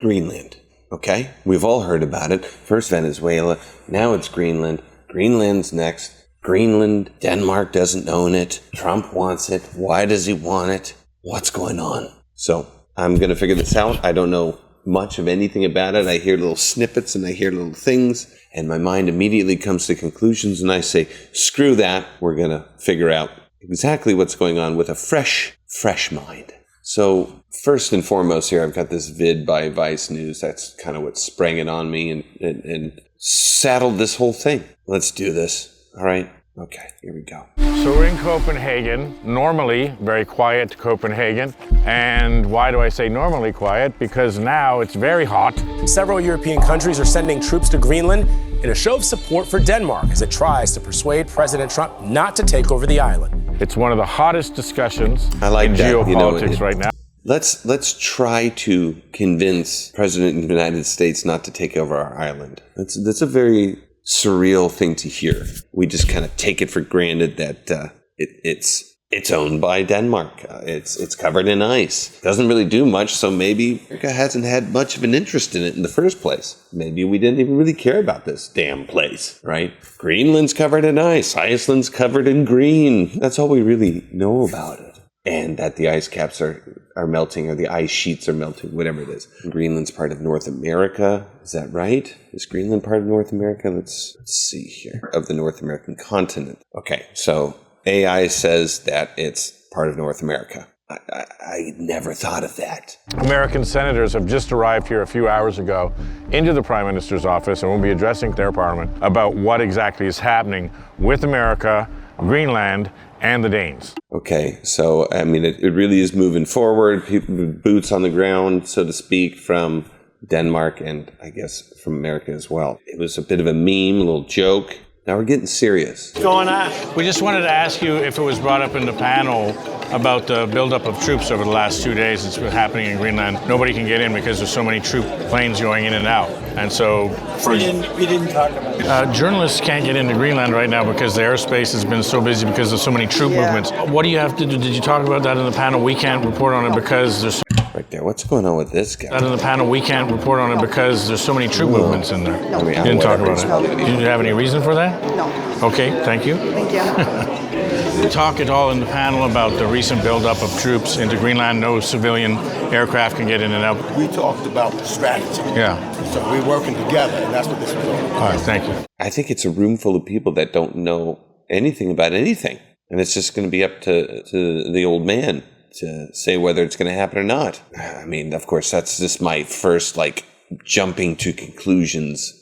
Greenland. Okay? We've all heard about it. First Venezuela, now it's Greenland. Greenland's next. Greenland, Denmark doesn't own it. Trump wants it. Why does he want it? What's going on? So I'm going to figure this out. I don't know much of anything about it. I hear little snippets and I hear little things, and my mind immediately comes to conclusions, and I say, screw that. We're going to figure out exactly what's going on with a fresh mind. So first and foremost here, I've got this vid by Vice News. That's kind of what sprang it on me and saddled this whole thing. Let's do this. All right. Okay, here we go. So we're in Copenhagen, normally very quiet Copenhagen. And why do I say normally quiet? Because now it's very hot. Several European countries are sending troops to Greenland in a show of support for Denmark as it tries to persuade President Trump not to take over the island. It's one of the hottest discussions in that. geopolitics right now. Let's try to convince President of the United States not to take over our island. That's a very surreal thing to hear. We just kind of take it for granted that it's owned by Denmark. It's covered in ice. Doesn't really do much, so maybe America hasn't had much of an interest in it in the first place. Maybe we didn't even really care about this damn place, right? Greenland's covered in ice. Iceland's covered in green. That's all we really know about it. And that the ice caps are melting, or the ice sheets are melting, whatever it is. Greenland's part of North America. Is that right? Is Greenland part of North America? Let's see here. Of the North American continent. Okay, so AI says that it's part of North America. I never thought of that. American senators have just arrived here a few hours ago into the Prime Minister's office and will be addressing their parliament about what exactly is happening with America, Greenland, and the Danes. Okay, so, I mean, it really is moving forward. People with boots on the ground, so to speak, from Denmark and, I guess, from America as well. It was a bit of a meme, a little joke. Now we're getting serious. What's going on? We just wanted to ask you if it was brought up in the panel about the buildup of troops over the last 2 days. It's been happening in Greenland. Nobody can get in because there's so many troop planes going in and out. And so we didn't talk about it. Journalists can't get into Greenland right now because the airspace has been so busy because of so many troop movements. What do you have to do? Did you talk about that in the panel? We can't report on it because there's... Right there. What's going on with this guy? That in the panel, we can't report on it because there's so many troop movements in there. No. You didn't talk about it. Did you have any reason for that? No. Okay, thank you. Thank you. Talk at all in the panel about the recent buildup of troops into Greenland. No civilian aircraft can get in and out. We talked about the strategy. Yeah. So we're working together, and that's what this was all about. All right, thank you. I think it's a room full of people that don't know anything about anything. And it's just going to be up to the old man to say whether it's going to happen or not. I mean, of course, that's just my first, jumping to conclusions,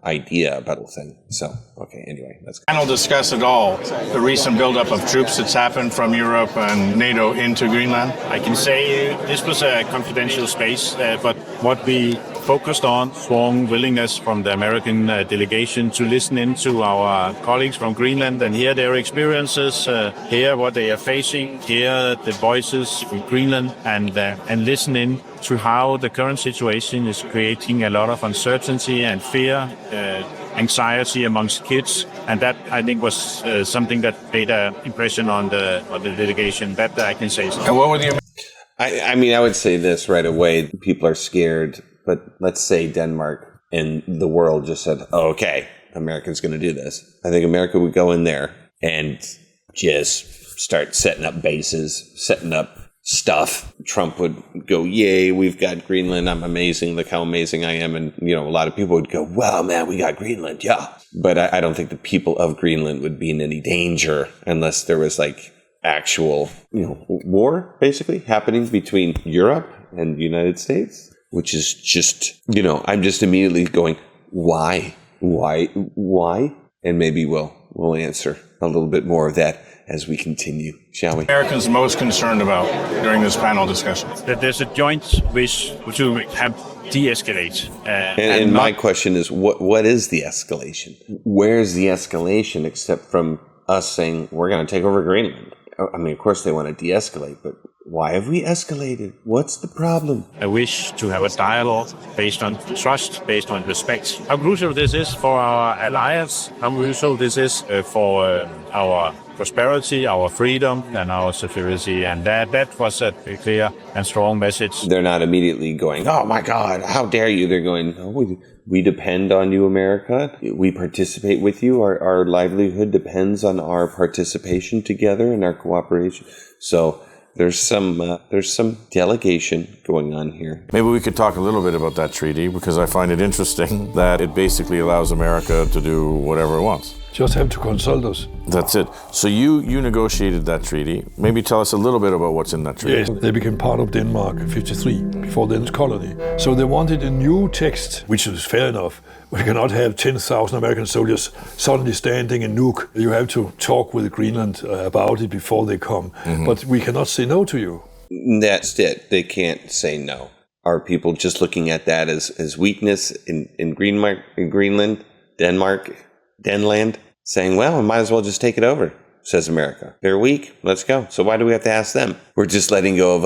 idea about the whole thing. So, okay, anyway. That's Panel discuss at all the recent buildup of troops that's happened from Europe and NATO into Greenland? I can say this was a confidential space, but what we focused on, strong willingness from the American delegation to listen in to our colleagues from Greenland and hear their experiences, hear what they are facing, hear the voices from Greenland, and listen in to how the current situation is creating a lot of uncertainty and fear, anxiety amongst kids, and that I think was something that made an impression on the delegation. That I can say. And what were the? I mean, I would say this right away. People are scared, but let's say Denmark and the world just said, oh, "Okay, America's going to do this." I think America would go in there and just start setting up bases, setting up stuff. Trump would go, yay, we've got Greenland. I'm amazing. Look how amazing I am. And, a lot of people would go, wow, man, we got Greenland. Yeah. But I don't think the people of Greenland would be in any danger unless there was actual, war basically happening between Europe and the United States, which is just, I'm just immediately going, why? And maybe we'll answer a little bit more of that as we continue, shall we? Americans most concerned about during this panel discussion? That there's a joint wish to have de-escalate. And my question is, what is the escalation? Where's the escalation except from us saying we're going to take over Greenland? I mean, of course they want to de-escalate, but why have we escalated? What's the problem? A wish to have a dialogue based on trust, based on respect. How crucial this is for our alliance, how crucial this is for our prosperity, our freedom, and our security. And that was a clear and strong message. They're not immediately going, oh my God, how dare you? They're going, oh, we depend on you, America. We participate with you. Our livelihood depends on our participation together and our cooperation. So there's some delegation going on here. Maybe we could talk a little bit about that treaty, because I find it interesting that it basically allows America to do whatever it wants. Just have to consult us. That's it. So you negotiated that treaty. Maybe tell us a little bit about what's in that treaty. Yes, they became part of Denmark in 1953, before Danish colony. So they wanted a new text, which is fair enough. We cannot have 10,000 American soldiers suddenly standing in Nuuk. You have to talk with Greenland about it before they come. Mm-hmm. But we cannot say no to you. That's it. They can't say no. Are people just looking at that as weakness in Greenland, Denland? Saying, well, we might as well just take it over, says America. They're weak. Let's go. So why do we have to ask them? We're just letting go of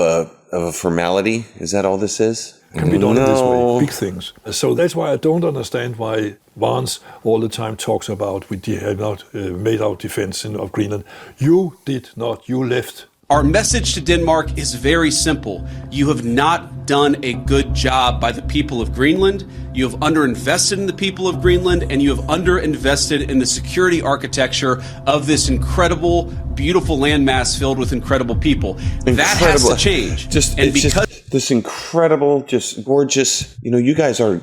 a formality. Is that all this is? Can be done in this way. Big things. So that's why I don't understand why Vance all the time talks about we have not made our defense of Greenland. You did not. You left. Our message to Denmark is very simple. You have not done a good job by the people of Greenland. You have underinvested in the people of Greenland, and you have underinvested in the security architecture of this incredible, beautiful landmass filled with incredible people. That has to change. This incredible, just gorgeous. You guys are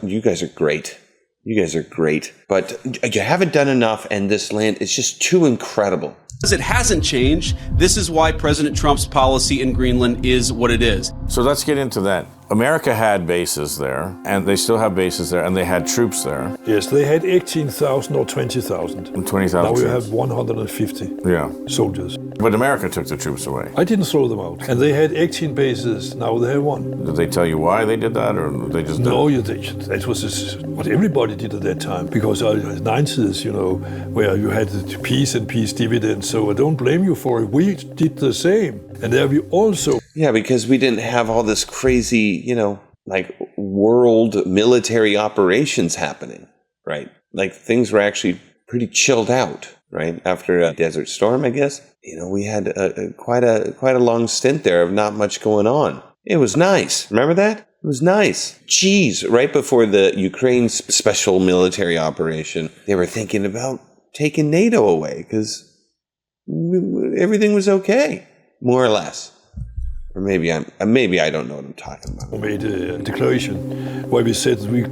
great. You guys are great, but you haven't done enough, and this land is just too incredible. Because it hasn't changed, this is why President Trump's policy in Greenland is what it is. So let's get into that. America had bases there, and they still have bases there, and they had troops there. Yes, they had 18,000 or 20,000. And 20,000 Now we troops. have 150 soldiers. But America took the troops away. I didn't throw them out. And they had 18 bases, now they have one. Did they tell you why they did that, or they just did No, it? that was what everybody did at that time. Because in the 90s, where you had the peace and peace dividends. So I don't blame you for it. We did the same. And there we also... Yeah, because we didn't have all this crazy, world military operations happening, right? Like things were actually pretty chilled out, right? After a Desert Storm, I guess. We had quite a long stint there of not much going on. It was nice. Remember that? It was nice. Geez, right before the Ukraine special military operation, they were thinking about taking NATO away because everything was okay, more or less. Or maybe I don't know what I'm talking about. We made a declaration where we said we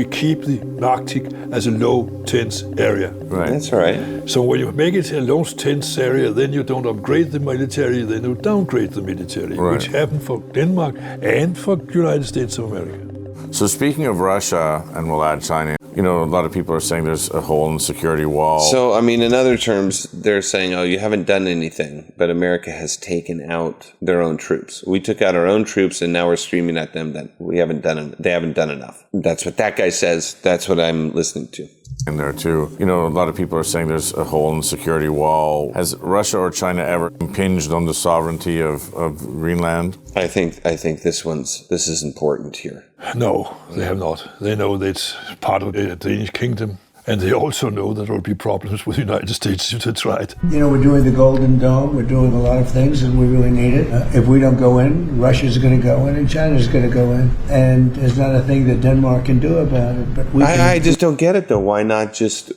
keep the Arctic as a low tense area. Right. That's right. So when you make it a low tense area, then you don't upgrade the military, then you downgrade the military, right. Which happened for Denmark and for the United States of America. So speaking of Russia, and we'll add China, a lot of people are saying there's a hole in the security wall. So, in other terms, they're saying, oh, you haven't done anything, but America has taken out their own troops. We took out our own troops, and now we're screaming at them that they haven't done enough. That's what that guy says. That's what I'm listening to. In there too. A lot of people are saying there's a hole in the security wall. Has Russia or China ever impinged on the sovereignty of Greenland? I think this is important here. No, they have not. They know that it's part of the Danish kingdom. And they also know that there will be problems with the United States if they try it. We're doing the Golden Dome. We're doing a lot of things, and we really need it. If we don't go in, Russia's going to go in, and China's going to go in. And there's not a thing that Denmark can do about it. But I just don't get it, though. Why not just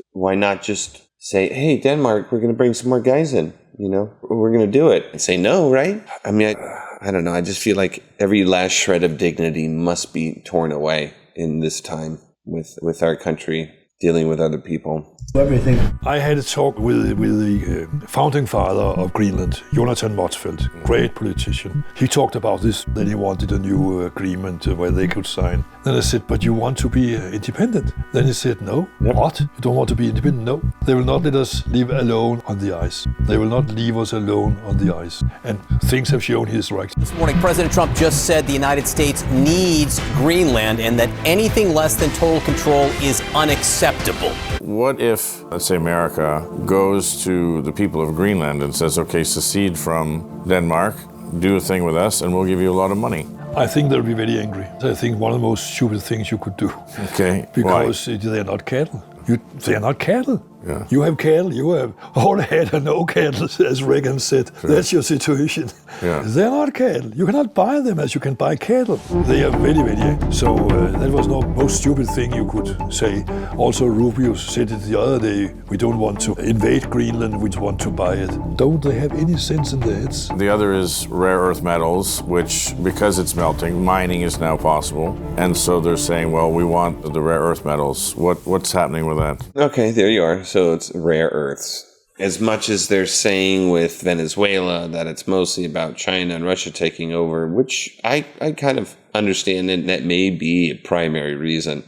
say, hey, Denmark, we're going to bring some more guys in, We're going to do it. And say no, right? I don't know. I just feel like every last shred of dignity must be torn away in this time with our country dealing with other people. Everything. I had a talk with the founding father of Greenland, Jonathan Motzfeldt, great politician. He talked about this, that he wanted a new agreement where they could sign. Then I said, but you want to be independent? Then he said, no. Yep. What? You don't want to be independent? No. They will not let us live alone on the ice. They will not leave us alone on the ice. And things have shown he is right. This morning, President Trump just said the United States needs Greenland and that anything less than total control is unacceptable. What if, let's say, America goes to the people of Greenland and says, okay, secede from Denmark, do a thing with us, and we'll give you a lot of money? I think they'll be very angry. I think one of the most stupid things you could do. Okay. Because they're not cattle. They are not cattle. Yeah. You have cattle, you have all had and no cattle, as Reagan said. That's your situation. Yeah. They're not cattle. You cannot buy them as you can buy cattle. They are very, very. So that was the most stupid thing you could say. Also, Rubio said it the other day, we don't want to invade Greenland, we want to buy it. Don't they have any sense in their heads? The other is rare earth metals, which, because it's melting, mining is now possible. And so they're saying, well, we want the rare earth metals. What's happening with that? Okay, there you are. So it's rare earths. As much as they're saying with Venezuela that it's mostly about China and Russia taking over, which I kind of understand, and that may be a primary reason.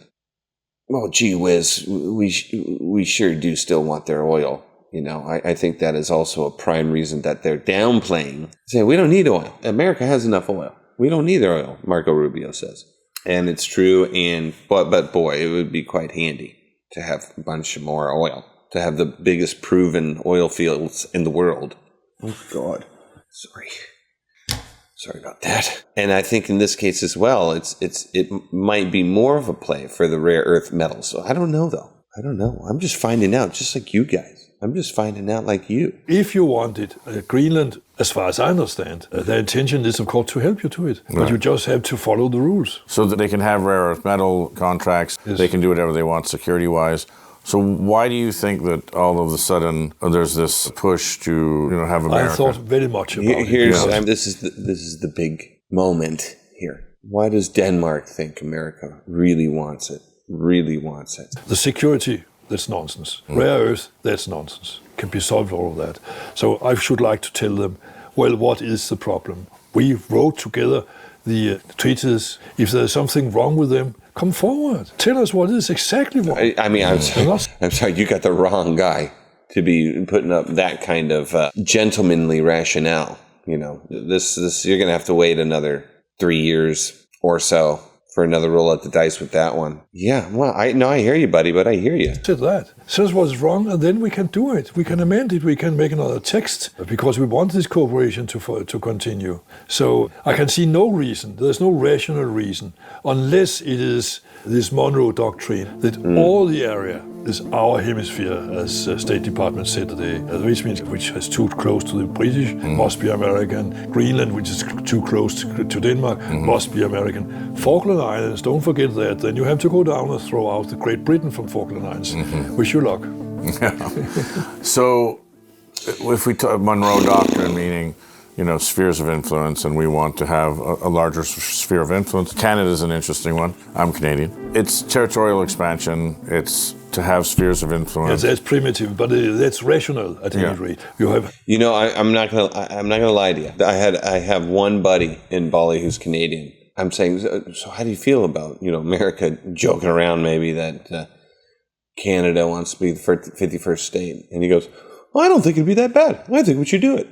Well, gee whiz, we sure do still want their oil. You know, I think that is also a prime reason that they're downplaying. Saying, we don't need oil. America has enough oil. We don't need their oil, Marco Rubio says. And it's true, but boy, it would be quite handy to have a bunch more oil, to have the biggest proven oil fields in the world. Oh, God. Sorry about that. And I think in this case as well, it might be more of a play for the rare earth metals. So I don't know, though. I don't know. I'm just finding out, just like you guys. I'm just finding out like you. If you want it, Greenland, as far as I understand, their intention is, of course, to help you to it. Right. But you just have to follow the rules. So that they can have rare earth metal contracts, yes. They can do whatever they want security-wise. So why do you think that all of a sudden there's this push to have America? I thought very much about it. This is the big moment here. Why does Denmark think America really wants it? Really wants it? The security. That's nonsense. Rare earth, that's nonsense. Can be solved, all of that. So I should like to tell them, well, what is the problem? We wrote together the treaties. If there's something wrong with them, come forward. Tell us what is exactly wrong. I'm sorry, you got the wrong guy to be putting up that kind of gentlemanly rationale. You know, this you're going to have to wait another 3 years or so for another roll at the dice with that one. Yeah, well, I hear you, buddy, but I hear you. Said that. Says what's wrong, and then we can do it. We can amend it. We can make another text because we want this cooperation to continue. So I can see no reason. There's no rational reason, unless it is this Monroe Doctrine that all the area is our hemisphere, as State Department said today, which is too close to the British, must be American. Greenland, which is too close to Denmark, must be American. Falkland Islands, don't forget that. Then you have to go down and throw out the Great Britain from Falkland Islands. Wish you luck. So, if we talk Monroe Doctrine, meaning spheres of influence, and we want to have a larger sphere of influence. Canada's an interesting one. I'm Canadian. It's territorial expansion. It's to have spheres of influence. Yes, that's primitive, but that's rational at any rate. You have. I'm not gonna lie to you. I have one buddy in Bali who's Canadian. I'm saying, so how do you feel about America joking around maybe that Canada wants to be the 51st state? And he goes, well, I don't think it'd be that bad. I think we should do it.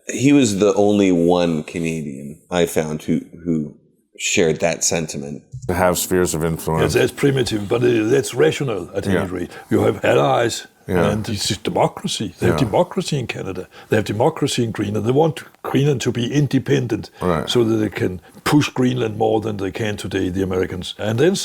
He was the only one Canadian I found who shared that sentiment. To have spheres of influence. Yes, that's primitive, but that's rational at any rate. You have allies, and it's democracy. They have democracy in Canada. They have democracy in Greenland. They want Greenland to be independent so that they can push Greenland more than they can today, the Americans. And then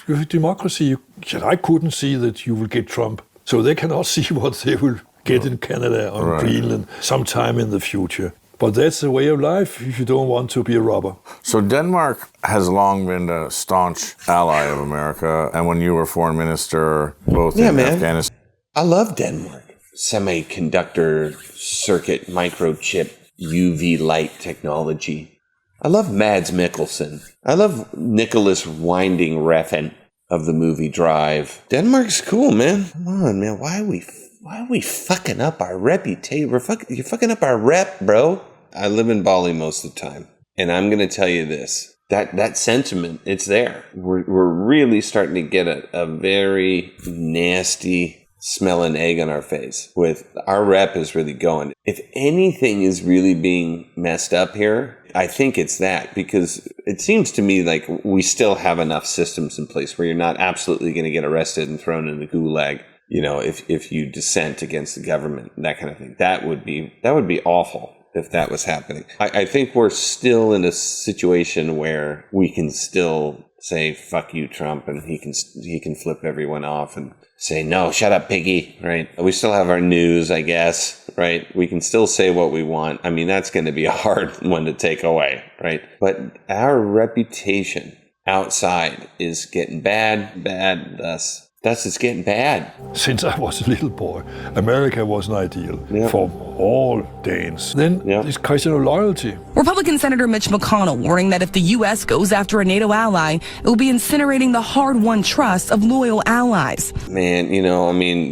you have democracy. I couldn't see that you will get Trump. So they cannot see what they will get in Canada or Greenland sometime in the future. But that's the way of life if you don't want to be a robber. So Denmark has long been a staunch ally of America. And when you were foreign minister, both in Afghanistan. I love Denmark. Semiconductor circuit microchip UV light technology. I love Mads Mikkelsen. I love Nicholas Winding Refn of the movie Drive. Denmark's cool, man. Come on, man. Why are we fucking up our reputation? You're fucking up our rep, bro. I live in Bali most of the time, and I'm going to tell you this. That sentiment, it's there. We're really starting to get a very nasty smelling egg on our face with our rep is really going. If anything is really being messed up here, I think it's that, because it seems to me like we still have enough systems in place where you're not absolutely going to get arrested and thrown in the gulag. If you dissent against the government, that kind of thing. That would be awful if that was happening. I think we're still in a situation where we can still say, fuck you, Trump, and he can flip everyone off and say, no, shut up, piggy, right? We still have our news, I guess, right? We can still say what we want. I mean, that's going to be a hard one to take away, right? But our reputation outside is getting bad, thus it's getting bad. Since I was a little boy, America was an ideal for all Danes. Then this question of loyalty. Republican Senator Mitch McConnell warning that if the U.S. goes after a NATO ally, it will be incinerating the hard-won trust of loyal allies. Man,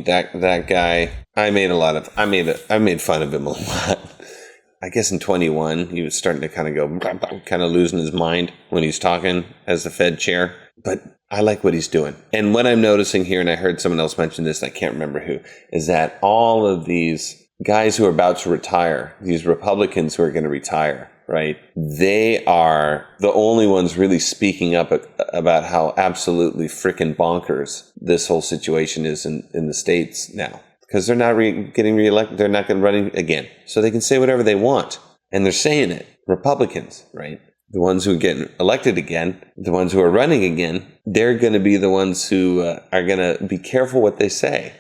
that guy, I made fun of him a lot. I guess in 21, he was starting to kind of losing his mind when he's talking as the Fed chair. But I like what he's doing. And what I'm noticing here, and I heard someone else mention this, and I can't remember who, is that all of these guys who are about to retire, these Republicans who are going to retire, right? They are the only ones really speaking up about how absolutely freaking bonkers this whole situation is in the States now. Because they're not getting reelected. They're not going to run again. So they can say whatever they want. And they're saying it. Republicans, right? The ones who get elected again, the ones who are running again, they're going to be the ones who are going to be careful what they say.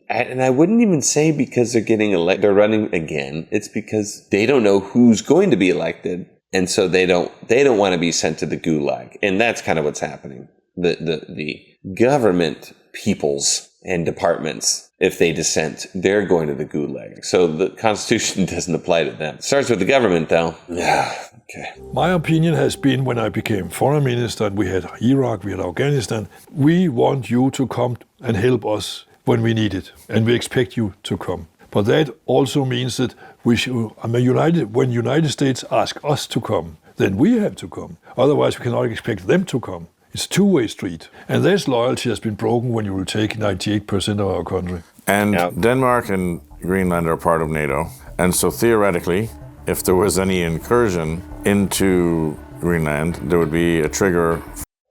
And I wouldn't even say because they're getting elected, they're running again. It's because they don't know who's going to be elected. And so they don't want to be sent to the gulag. And that's kind of what's happening. The government peoples and departments, if they dissent, they're going to the gulag. So the Constitution doesn't apply to them. It starts with the government, though. Yeah, okay. My opinion has been when I became foreign minister, and we had Iraq, we had Afghanistan, we want you to come and help us when we need it, and we expect you to come. But that also means that when United States ask us to come, then we have to come. Otherwise, we cannot expect them to come. It's a two-way street. And this loyalty has been broken when you will take 98% of our country. And Denmark and Greenland are part of NATO. And so theoretically, if there was any incursion into Greenland, there would be a trigger.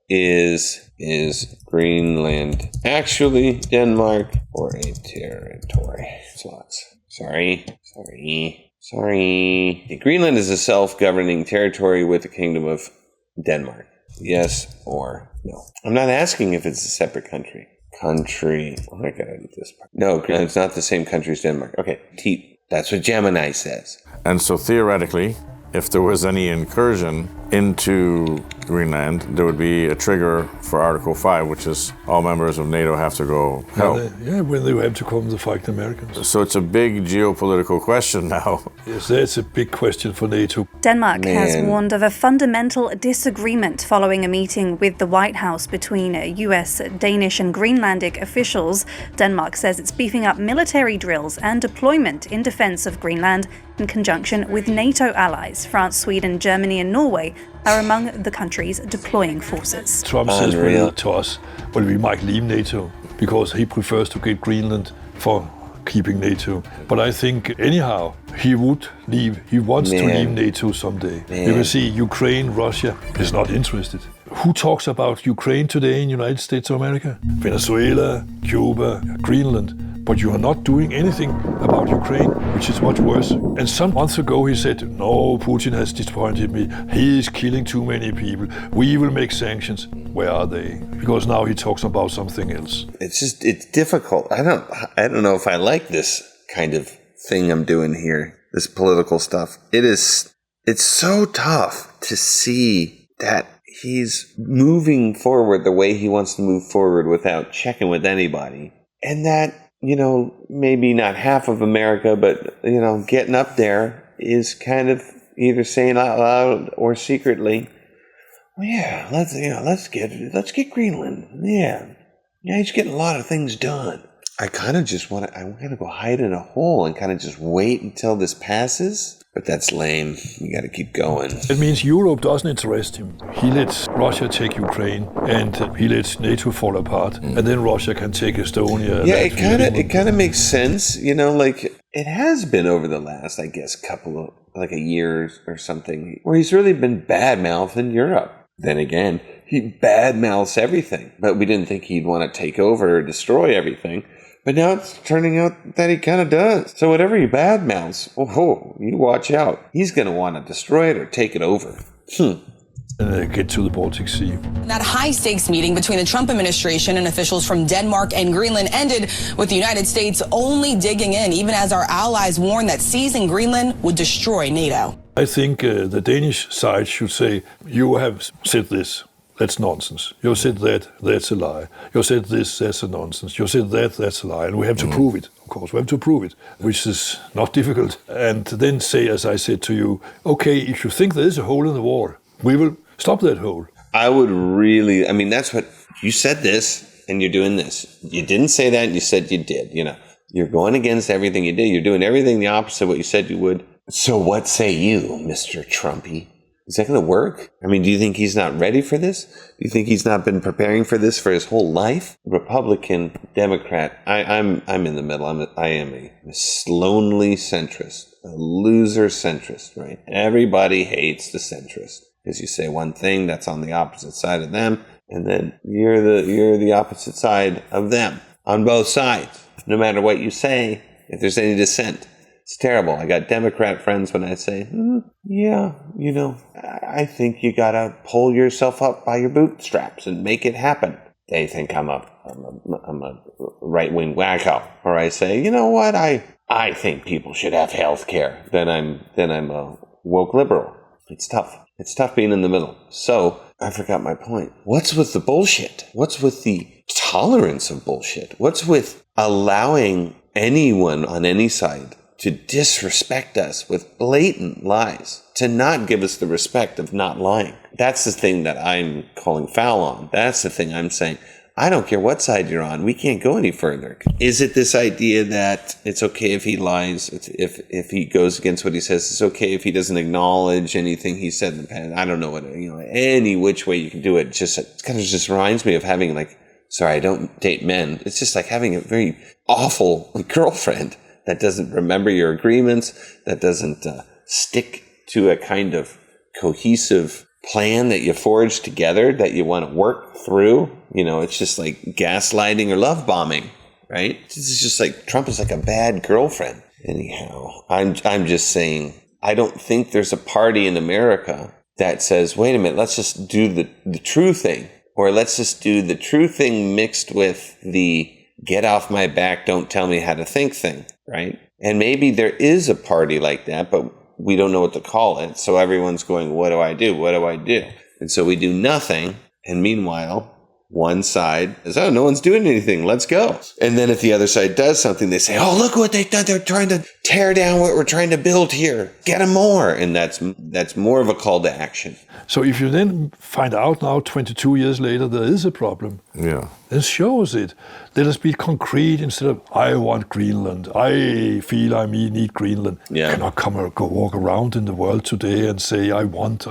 Is Greenland actually Denmark or a territory? Sorry. Greenland is a self-governing territory with the Kingdom of Denmark. Yes or no? I'm not asking if it's a separate country. Oh, I gotta edit this part. No, it's not the same country as Denmark. Okay, that's what Gemini says. And so theoretically, if there was any incursion into Greenland, there would be a trigger for Article 5, which is all members of NATO have to go help. When they have to come to fight the Americans. So it's a big geopolitical question now. Yes, that's a big question for NATO. Denmark has warned of a fundamental disagreement following a meeting with the White House between US, Danish and Greenlandic officials. Denmark says it's beefing up military drills and deployment in defense of Greenland in conjunction with NATO allies. France, Sweden, Germany and Norway are among the countries deploying forces. Trump says to us, well, we might leave NATO because he prefers to get Greenland for keeping NATO. But I think anyhow, he would leave. He wants to leave NATO someday. You can see Ukraine, Russia is not interested. Who talks about Ukraine today in the United States of America? Venezuela, Cuba, Greenland. But you are not doing anything about Ukraine, which is much worse. And some months ago he said, no, Putin has disappointed me. He is killing too many people. We will make sanctions. Where are they? Because now he talks about something else. It's difficult. I don't know if I like this kind of thing I'm doing here, this political stuff. It's so tough to see that he's moving forward the way he wants to move forward without checking with anybody. And that, maybe not half of America, but, getting up there is kind of either saying out loud or secretly, well, yeah, let's get Greenland. Yeah, he's getting a lot of things done. I kind of just want to go hide in a hole and kind of just wait until this passes. But that's lame. You got to keep going. It means Europe doesn't interest him. He lets Russia take Ukraine, and he lets NATO fall apart, and then Russia can take Estonia. Yeah, it kind of makes sense. It has been over the last, I guess, a year or something, where he's really been bad-mouthing Europe. Then again, he bad-mouths everything, but we didn't think he'd want to take over or destroy everything. But now it's turning out that he kind of does. So whatever he badmouths, you watch out. He's going to want to destroy it or take it over. and get to the Baltic Sea. That high-stakes meeting between the Trump administration and officials from Denmark and Greenland ended with the United States only digging in, even as our allies warned that seizing Greenland would destroy NATO. I think the Danish side should say, you have said this, that's nonsense. You said that, that's a lie. You said this, that's a nonsense. You said that, that's a lie. And we have to prove it, of course. We have to prove it, which is not difficult. And then say, as I said to you, okay, if you think there is a hole in the wall, we will stop that hole. I would really, I mean, that's what, you said this and you're doing this. You didn't say that and you said you did, you know. You're going against everything you did. You're doing everything the opposite of what you said you would. So what say you, Mr. Trumpy? Is that going to work? I mean, do you think he's not ready for this? Do you think he's not been preparing for this for his whole life? Republican, Democrat, I'm in the middle. I am a lonely centrist, a loser centrist, right? Everybody hates the centrist because you say one thing that's on the opposite side of them, and then you're the opposite side of them on both sides. No matter what you say, if there's any dissent. It's terrible. I got Democrat friends when I say, yeah, you know, I think you got to pull yourself up by your bootstraps and make it happen. They think I'm a right-wing wacko. Or I say, you know what, I think people should have health care. Then I'm a woke liberal. It's tough. It's tough being in the middle. So I forgot my point. What's with the bullshit? What's with the tolerance of bullshit? What's with allowing anyone on any side to disrespect us with blatant lies, to not give us the respect of not lying? That's the thing that I'm calling foul on. That's the thing I'm saying. I don't care what side you're on. We can't go any further. Is it this idea that it's okay if he lies, if he goes against what he says? It's okay if he doesn't acknowledge anything he said in the past? I don't know what, any which way you can do it. It kind of just reminds me of having sorry, I don't date men. It's just like having a very awful girlfriend that doesn't remember your agreements, that doesn't stick to a kind of cohesive plan that you forged together, that you want to work through. It's just like gaslighting or love bombing, right? It's just like Trump is like a bad girlfriend. Anyhow, I'm just saying, I don't think there's a party in America that says, wait a minute, let's just do the true thing. Or let's just do the true thing mixed with the get off my back, don't tell me how to think thing, right? And maybe there is a party like that, but we don't know what to call it. So everyone's going, what do I do? What do I do? And so we do nothing. And meanwhile, one side is, oh, no one's doing anything. Let's go. And then if the other side does something, they say, oh, look what they've done. They're trying to tear down what we're trying to build here. Get them more. And that's more of a call to action. So if you then find out now, 22 years later, there is a problem, then show us it. Let us be concrete instead of, I want Greenland. I feel I need Greenland. Yeah. You cannot go walk around in the world today and say, I want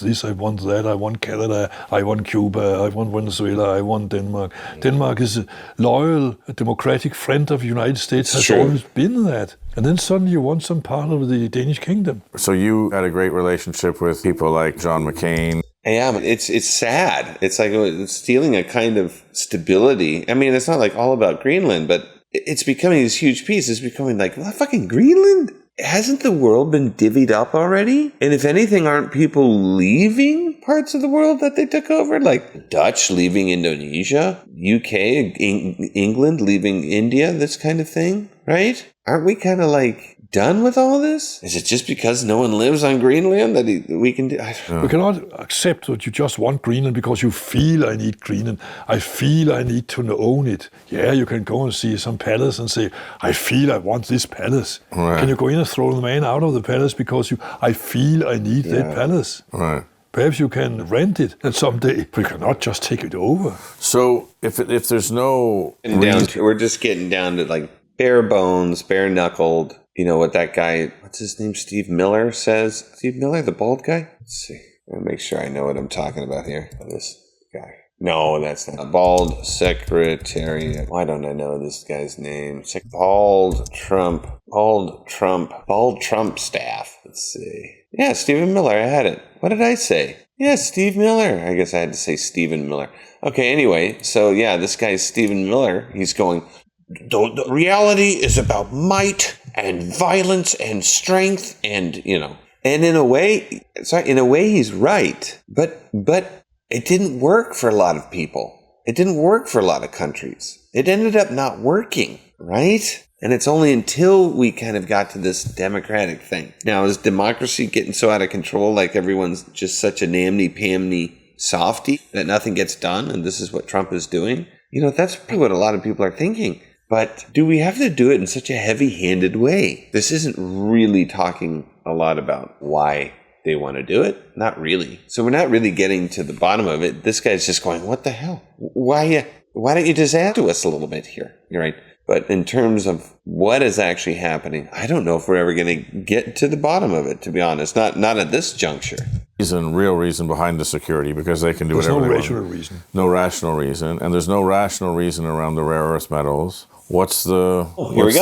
this, I want that, I want Canada, I want Cuba, I want Venezuela, I want Denmark. Denmark is a loyal, democratic friend of the United States, has always been that. And then suddenly you want some part of the Danish kingdom. So you had a great relationship with people like John McCain. Yeah, it's sad. It's like stealing a kind of stability. I mean, it's not like all about Greenland, but it's becoming this huge piece. It's becoming like, what, fucking Greenland? Hasn't the world been divvied up already? And if anything, aren't people leaving parts of the world that they took over? Like Dutch leaving Indonesia, UK, England leaving India, this kind of thing, right? Aren't we kind of like done with all this? Is it just because no one lives on Greenland that we can do? We cannot accept that you just want Greenland because you feel I need Greenland. I feel I need to own it. Yeah, you can go and see some palace and say, I feel I want this palace. Right. Can you go in and throw the man out of the palace because I feel I need that palace? Right. Perhaps you can rent it someday, but you cannot just take it over. So if there's no... We're just getting down to like bare bones, bare knuckled. You know what that guy, what's his name, Steve Miller says? Steve Miller, the bald guy? Let's see. Let me make sure I know what I'm talking about here. This guy. No, that's not. A bald secretary. Why don't I know this guy's name? Bald Trump staff. Let's see. Yeah, Stephen Miller. I had it. What did I say? Yeah, Steve Miller. I guess I had to say Stephen Miller. Okay, anyway. So, yeah, this guy's Stephen Miller. He's going, the reality is about might and violence and strength and, And in a way, he's right. But it didn't work for a lot of people. It didn't work for a lot of countries. It ended up not working, right? And it's only until we kind of got to this democratic thing. Now, is democracy getting so out of control, like everyone's just such a namby-pamby softy that nothing gets done, and this is what Trump is doing? You know, that's probably what a lot of people are thinking. But do we have to do it in such a heavy-handed way? This isn't really talking a lot about why they want to do it. Not really. So we're not really getting to the bottom of it. This guy's just going, what the hell? Why don't you just add to us a little bit here? You're right. But in terms of what is actually happening, I don't know if we're ever going to get to the bottom of it, to be honest. Not at this juncture. Real reason behind the security, because they can do whatever they want. There's no rational reason. No rational reason. And there's no rational reason around the rare earth metals. What's the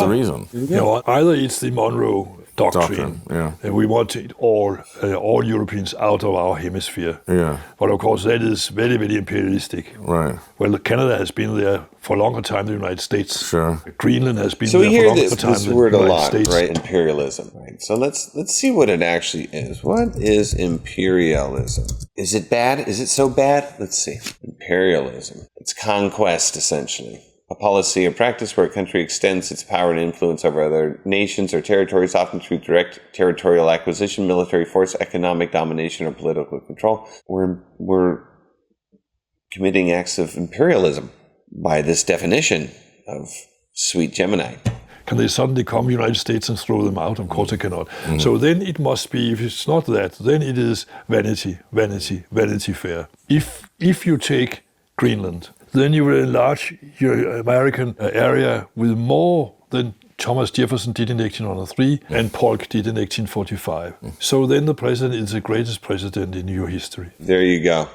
reason? You know, either it's the Monroe Doctrine. And we want it all Europeans out of our hemisphere. Yeah. But of course, that is very, very imperialistic. Right. Well, Canada has been there for a longer time than the United States. Sure. Greenland has been there for a longer time this than word the a United lot, States. right? Imperialism. Right. So let's see what it actually is. What is imperialism? Is it bad? Is it so bad? Let's see. Imperialism. It's conquest, essentially. A policy or practice where a country extends its power and influence over other nations or territories, often through direct territorial acquisition, military force, economic domination, or political control. We're committing acts of imperialism by this definition of sweet Gemini. Can they suddenly come United States and throw them out? Of course they cannot. Mm-hmm. So then it must be, if it's not that, then it is Vanity Fair. If you take Greenland, then you will enlarge your American area with more than Thomas Jefferson did in 1803 and Polk did in 1845. So then the president is the greatest president in your history. There you go.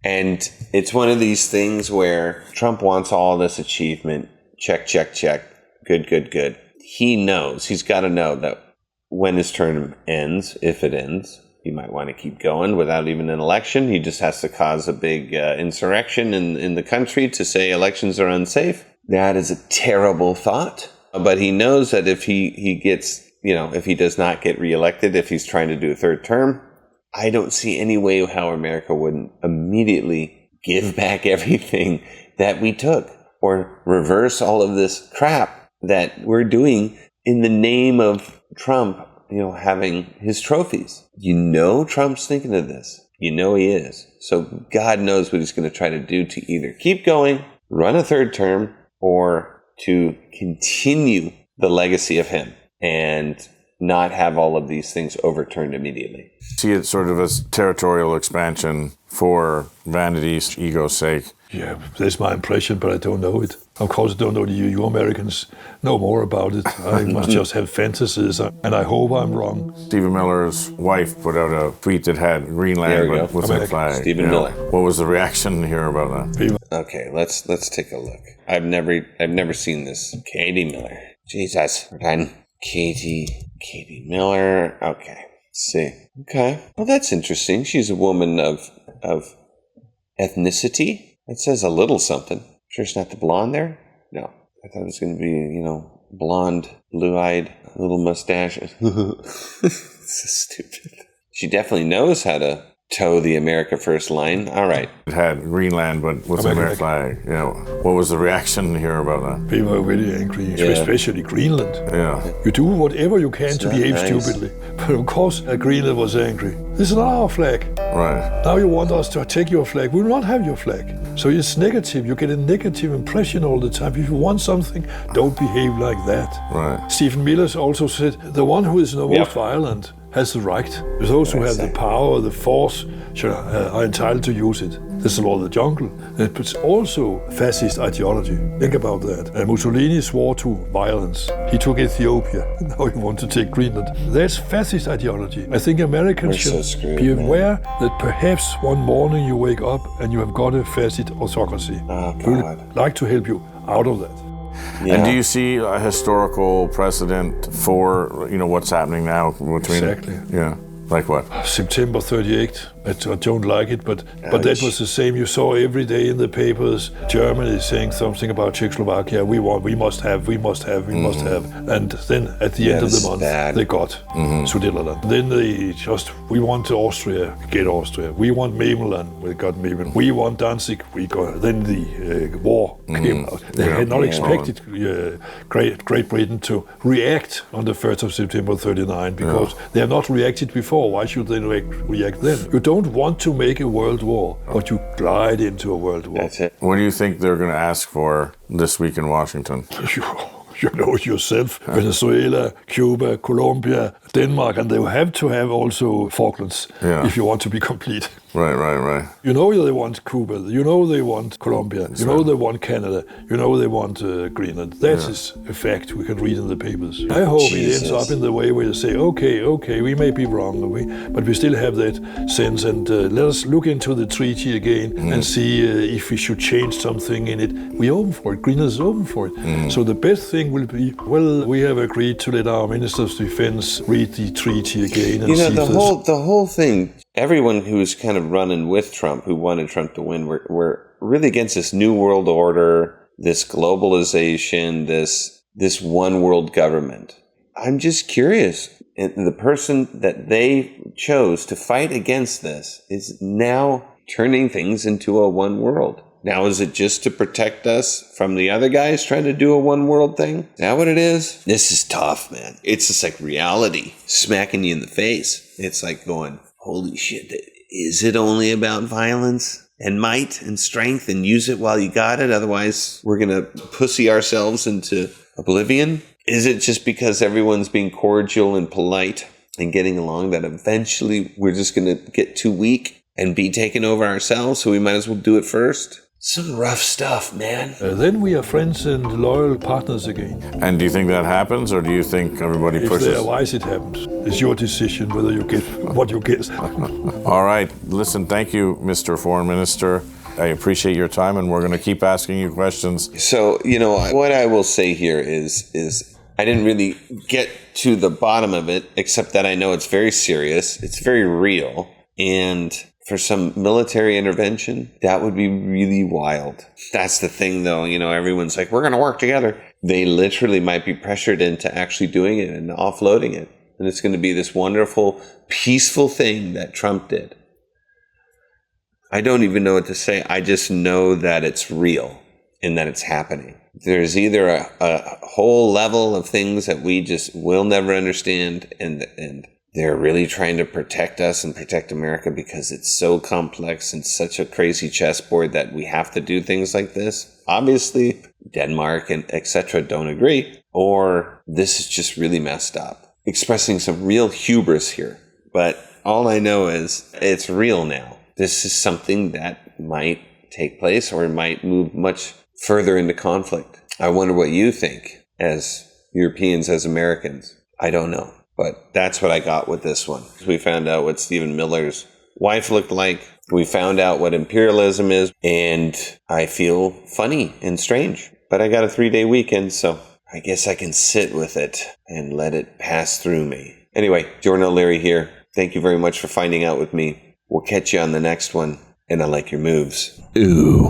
And it's one of these things where Trump wants all this achievement. Check, check, check. Good. He knows, he's got to know that when his term ends, if it ends, he might want to keep going without even an election. He just has to cause a big insurrection in the country to say elections are unsafe. That is a terrible thought. But he knows that if he gets, if he does not get reelected, if he's trying to do a third term, I don't see any way how America wouldn't immediately give back everything that we took or reverse all of this crap that we're doing in the name of Trump, having his trophies. Trump's thinking of this. He is. So God knows what he's going to try to do to either keep going, run a third term, or to continue the legacy of him and not have all of these things overturned immediately. See it sort of as territorial expansion for vanity's ego's sake. Yeah, that's my impression, but I don't know it. Of course, I don't know you Americans know more about it. I must just have fantasies, and I hope I'm wrong. Stephen Miller's wife put out a tweet that had Greenland but with that flag. Stephen Miller. What was the reaction here about that? Okay, let's take a look. I've never seen this. Katie Miller. Jesus, we're done. Katie Miller. Okay, let's see. Okay, well that's interesting. She's a woman of ethnicity. It says a little something. Sure it's not the blonde there? No. I thought it was going to be, blonde, blue-eyed, little mustache. This is stupid. She definitely knows how to toe the America First line. All right. It had Greenland, but with the American flag. What was the reaction here about that? People are very angry, especially Greenland. Yeah. You do whatever you can to behave stupidly. But of course, Greenland was angry. This is not our flag. Right. Now you want us to take your flag. We will not have your flag. So it's negative. You get a negative impression all the time. If you want something, don't behave like that. Right. Stephen Miller also said, the one who is the most violent has the right. Those who have the power, the force, are entitled to use it. This is the law of the jungle. It's also fascist ideology. Think about that. Mussolini swore to violence. He took Ethiopia. Now he wants to take Greenland. That's fascist ideology. I think Americans should be aware that perhaps one morning you wake up and you have got a fascist autocracy. We would like to help you out of that. Yeah. And do you see a historical precedent for what's happening now between? Exactly. Yeah. Like what? September 38, I don't like it, but that was the same. You saw every day in the papers, Germany saying something about Czechoslovakia. We must have. And then at the end of the month, they got Sudetenland. Then we want Austria, get Austria. We want Memelland, we got Memelland. We want Danzig, we got. Then the war came out. They had not expected Great Britain to react on the 1st of September 39 because they have not reacted before. Why should they react then? You don't want to make a world war, but you glide into a world war. That's it. What do you think they're going to ask for this week in Washington? You know it yourself, Venezuela, Cuba, Colombia, Denmark, and they have to have also Falklands if you want to be complete. Right. You know they want Cuba, you know they want Colombia, you know they want Canada, you know they want Greenland. That is a fact we can read in the papers. I hope it ends up in the way where you say, okay, we may be wrong, but we still have that sense, and let us look into the treaty again and see if we should change something in it. We're open for it, Greenland is open for it. So the best thing will be, we have agreed to let our Ministers of Defense read the treaty again and see the whole thing. Everyone who was kind of running with Trump, who wanted Trump to win, were really against this new world order, this globalization, this one world government. I'm just curious. The person that they chose to fight against this is now turning things into a one world. Now, is it just to protect us from the other guys trying to do a one world thing? Is that what it is? This is tough, man. It's just like reality smacking you in the face. It's like going, holy shit, is it only about violence and might and strength and use it while you got it? Otherwise, we're going to pussy ourselves into oblivion? Is it just because everyone's being cordial and polite and getting along that eventually we're just going to get too weak and be taken over ourselves, so we might as well do it first? Some rough stuff, man. Then we are friends and loyal partners again. And do you think that happens, or do you think everybody pushes? If they are wise, it happens. It's your decision whether you get what you get. All right. Listen, thank you, Mr. Foreign Minister. I appreciate your time, and we're going to keep asking you questions. So, what I will say here is I didn't really get to the bottom of it, except that I know it's very serious, it's very real, and for some military intervention, that would be really wild. That's the thing, though. Everyone's like, we're going to work together. They literally might be pressured into actually doing it and offloading it. And it's going to be this wonderful, peaceful thing that Trump did. I don't even know what to say. I just know that it's real and that it's happening. There's either a whole level of things that we just will never understand, and they're really trying to protect us and protect America because it's so complex and such a crazy chessboard that we have to do things like this. Obviously, Denmark and etc. don't agree, or this is just really messed up. Expressing some real hubris here. But all I know is it's real now. This is something that might take place or might move much further into conflict. I wonder what you think as Europeans, as Americans. I don't know. But that's what I got with this one. We found out what Stephen Miller's wife looked like. We found out what imperialism is. And I feel funny and strange. But I got a 3-day weekend, so I guess I can sit with it and let it pass through me. Anyway, Jordan O'Leary here. Thank you very much for finding out with me. We'll catch you on the next one. And I like your moves. Ooh.